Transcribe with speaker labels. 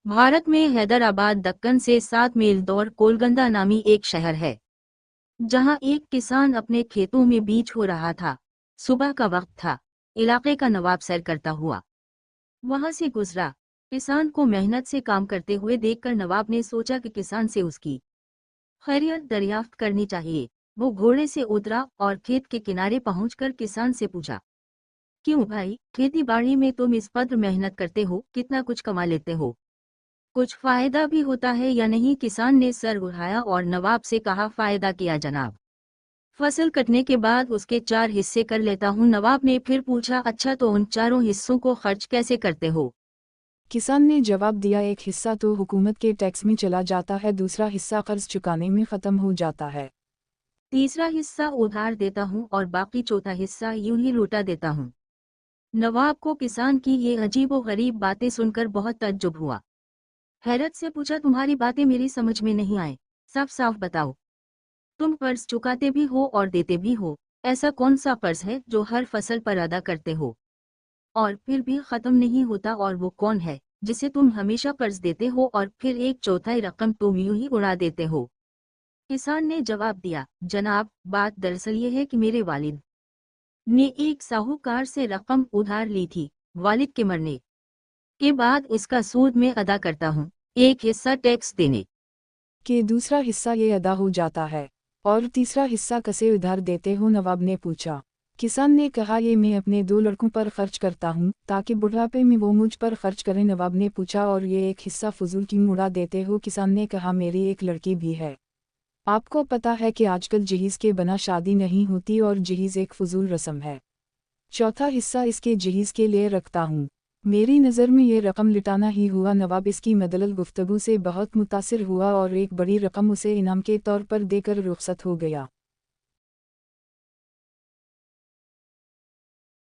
Speaker 1: भारत में हैदराबाद दक्कन से 7 मील दूर कोलगंदा नामी एक शहर है, जहां एक किसान अपने खेतों में बीज हो रहा था। सुबह का वक्त था। इलाके का नवाब सैर करता हुआ वहां से गुजरा। किसान को मेहनत से काम करते हुए देखकर नवाब ने सोचा कि किसान से उसकी खैरियत दरियाफ्त करनी चाहिए। वो घोड़े से उतरा और खेत के किनारे पहुंचकर किसान से पूछा, क्यों भाई, खेती बाड़ी में तुम इस कद्र मेहनत करते हो, कितना कुछ कमा लेते हो, कुछ फायदा भी होता है या नहीं? किसान ने सर उठाया और नवाब से कहा, फायदा किया जनाब। फसल कटने के बाद उसके 4 हिस्से कर लेता हूँ। नवाब ने फिर पूछा, अच्छा तो उन चारों हिस्सों को खर्च कैसे करते हो?
Speaker 2: किसान ने जवाब दिया, एक हिस्सा तो हुकूमत के टैक्स में चला जाता है, दूसरा हिस्सा कर्ज चुकाने में ख़त्म हो जाता है,
Speaker 1: तीसरा हिस्सा उधार देता हूँ और बाकी चौथा हिस्सा यूं ही लौटा देता हूँ। नवाब को किसान की ये अजीबोगरीब बातें सुनकर बहुत तज्जुब हुआ। हैरत से पूछा, तुम्हारी बातें मेरी समझ में नहीं आए, साफ साफ बताओ। तुम कर्ज चुकाते भी हो और देते भी हो, ऐसा कौन सा कर्ज है जो हर फसल पर अदा करते हो और फिर भी खत्म नहीं होता? और वो कौन है जिसे तुम हमेशा कर्ज देते हो और फिर एक चौथाई रकम तुम यूं ही उड़ा देते हो? किसान ने जवाब दिया, जनाब, बात दरअसल ये है कि मेरे वालिद ने एक साहूकार से रकम उधार ली थी। वालिद के मरने के बाद इसका सूद मैं अदा करता हूँ, एक हिस्सा टैक्स देने
Speaker 2: कि दूसरा हिस्सा ये अदा हो जाता है, और तीसरा हिस्सा कैसे उधार देते हो? नवाब ने पूछा। किसान ने कहा, ये मैं अपने 2 लड़कों पर खर्च करता हूँ ताकि बुढ़ापे में वो मुझ पर खर्च करें। नवाब ने पूछा, और ये एक हिस्सा फजूल क्यों उड़ा देते हो? किसान ने कहा, मेरी एक लड़की भी है। आपको पता है कि आजकल जहेज के बिना शादी नहीं होती और जहेज एक फजूल रस्म है। चौथा हिस्सा इसके जहेज के लिए रखता हूँ। मेरी नज़र में ये रकम लिटाना ही हुआ। नवाब इसकी मदलल गुफ्तगू से बहुत मुतासिर हुआ और एक बड़ी रकम उसे इनाम के तौर पर देकर रुखसत हो गया।